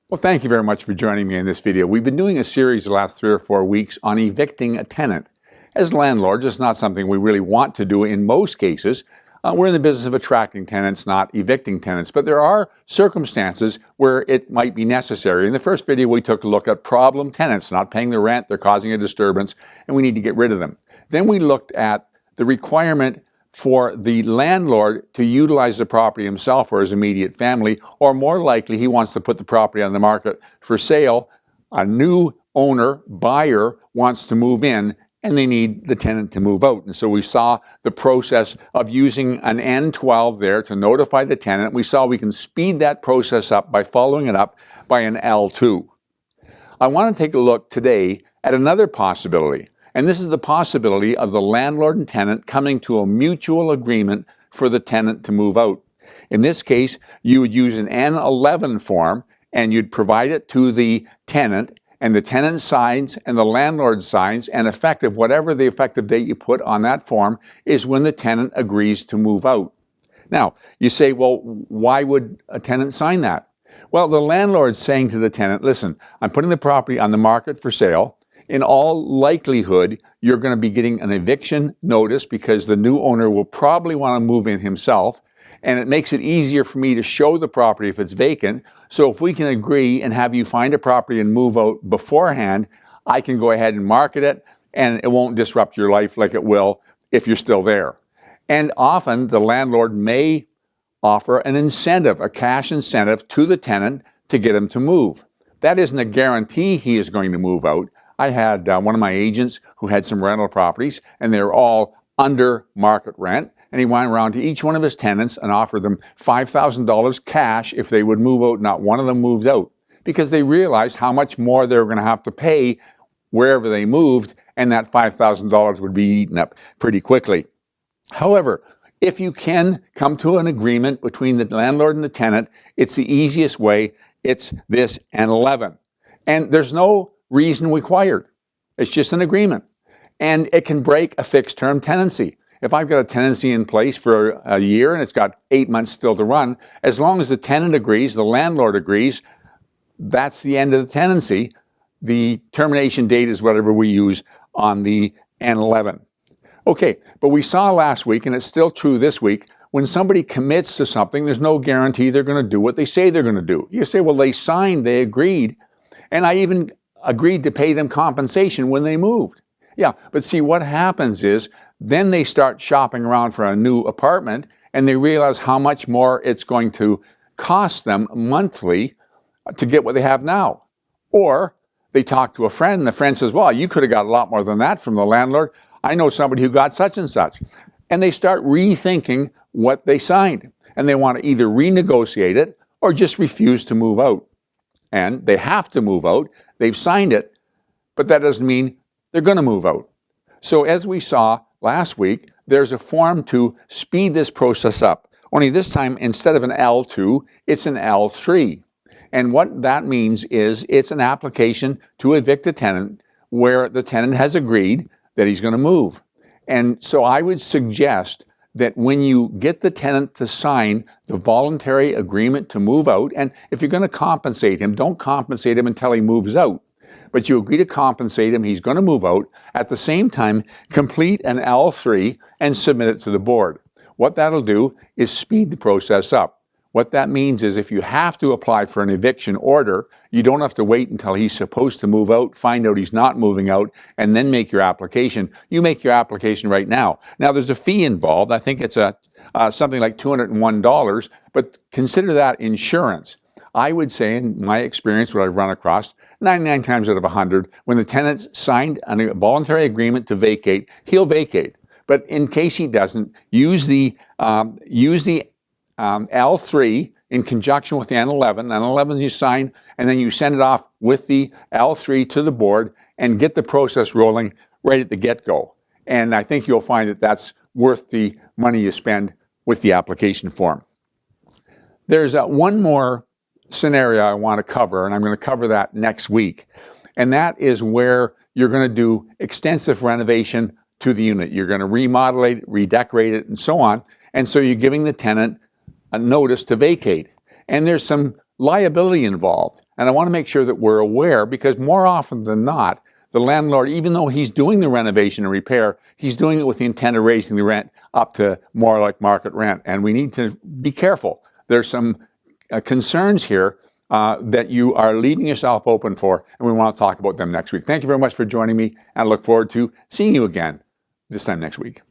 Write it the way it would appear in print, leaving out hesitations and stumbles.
Well, thank you very much for joining me in this video. We've been doing a series the last 3 or 4 weeks on evicting a tenant. As landlords, it's not something we really want to do in most cases. We're in the business of attracting tenants, not evicting tenants. But there are circumstances where it might be necessary. In the first video, we took a look at problem tenants, not paying the rent, they're causing a disturbance, and we need to get rid of them. Then we looked at the requirement for the landlord to utilize the property himself or his immediate family, or more likely he wants to put the property on the market for sale. A new buyer wants to move in and they need the tenant to move out. And so we saw the process of using an N12 there to notify the tenant. We saw we can speed that process up by following it up by an L2. I want to take a look today at another possibility. And this is the possibility of the landlord and tenant coming to a mutual agreement for the tenant to move out. In this case, you would use an N11 form and you'd provide it to the tenant, and the tenant signs and the landlord signs, and whatever the effective date you put on that form is when the tenant agrees to move out. Now, you say, well, why would a tenant sign that? Well, the landlord's saying to the tenant, listen, I'm putting the property on the market for sale. In all likelihood, you're going to be getting an eviction notice because the new owner will probably want to move in himself, and it makes it easier for me to show the property if it's vacant. So if we can agree and have you find a property and move out beforehand, I can go ahead and market it, and it won't disrupt your life like it will if you're still there. And often the landlord may offer an incentive, a cash incentive to the tenant to get him to move. That isn't a guarantee he is going to move out. I had one of my agents who had some rental properties, and they were all under market rent, and he went around to each one of his tenants and offered them $5,000 cash if they would move out. Not one of them moved out because they realized how much more they were going to have to pay wherever they moved, and that $5,000 would be eaten up pretty quickly. However, if you can come to an agreement between the landlord and the tenant, it's the easiest way. It's this N11. And there's no reason required. It's just an agreement. And it can break a fixed term tenancy. If I've got a tenancy in place for a year and it's got 8 months still to run, as long as the tenant agrees, the landlord agrees, that's the end of the tenancy. The termination date is whatever we use on the N11. Okay, but we saw last week, and it's still true this week, when somebody commits to something, there's no guarantee they're going to do what they say they're going to do. You say, well, they signed, they agreed, and I even agreed to pay them compensation when they moved. Yeah, but see, what happens is then they start shopping around for a new apartment, and they realize how much more it's going to cost them monthly to get what they have now. Or they talk to a friend, and the friend says, well, you could have got a lot more than that from the landlord. I know somebody who got such and such. And they start rethinking what they signed, and they want to either renegotiate it or just refuse to move out. And they have to move out. They've signed it, but that doesn't mean they're going to move out. So as we saw last week, there's a form to speed this process up. Only this time, instead of an L2, it's an L3. And what that means is it's an application to evict a tenant where the tenant has agreed that he's going to move. And so I would suggest that when you get the tenant to sign the voluntary agreement to move out, and if you're going to compensate him, don't compensate him until he moves out. But you agree to compensate him, he's going to move out. At the same time, complete an L3 and submit it to the board. What that'll do is speed the process up. What that means is if you have to apply for an eviction order, you don't have to wait until he's supposed to move out, find out he's not moving out, and then make your application. You make your application right now. Now, there's a fee involved. I think it's something like $201, but consider that insurance. I would say, in my experience, what I've run across, 99 times out of 100, when the tenant signed a voluntary agreement to vacate, he'll vacate. But in case he doesn't, use the L3 in conjunction with the N11. N11 you sign, and then you send it off with the L3 to the board and get the process rolling right at the get-go. And I think you'll find that that's worth the money you spend with the application form. There's one more scenario I want to cover, and I'm going to cover that next week. And that is where you're going to do extensive renovation to the unit. You're going to remodel it, redecorate it, and so on. And so you're giving the tenant a notice to vacate. And there's some liability involved. And I want to make sure that we're aware, because more often than not, the landlord, even though he's doing the renovation and repair, he's doing it with the intent of raising the rent up to more like market rent. And we need to be careful. There's some concerns here that you are leaving yourself open for, and we want to talk about them next week. Thank you very much for joining me, and I look forward to seeing you again this time next week.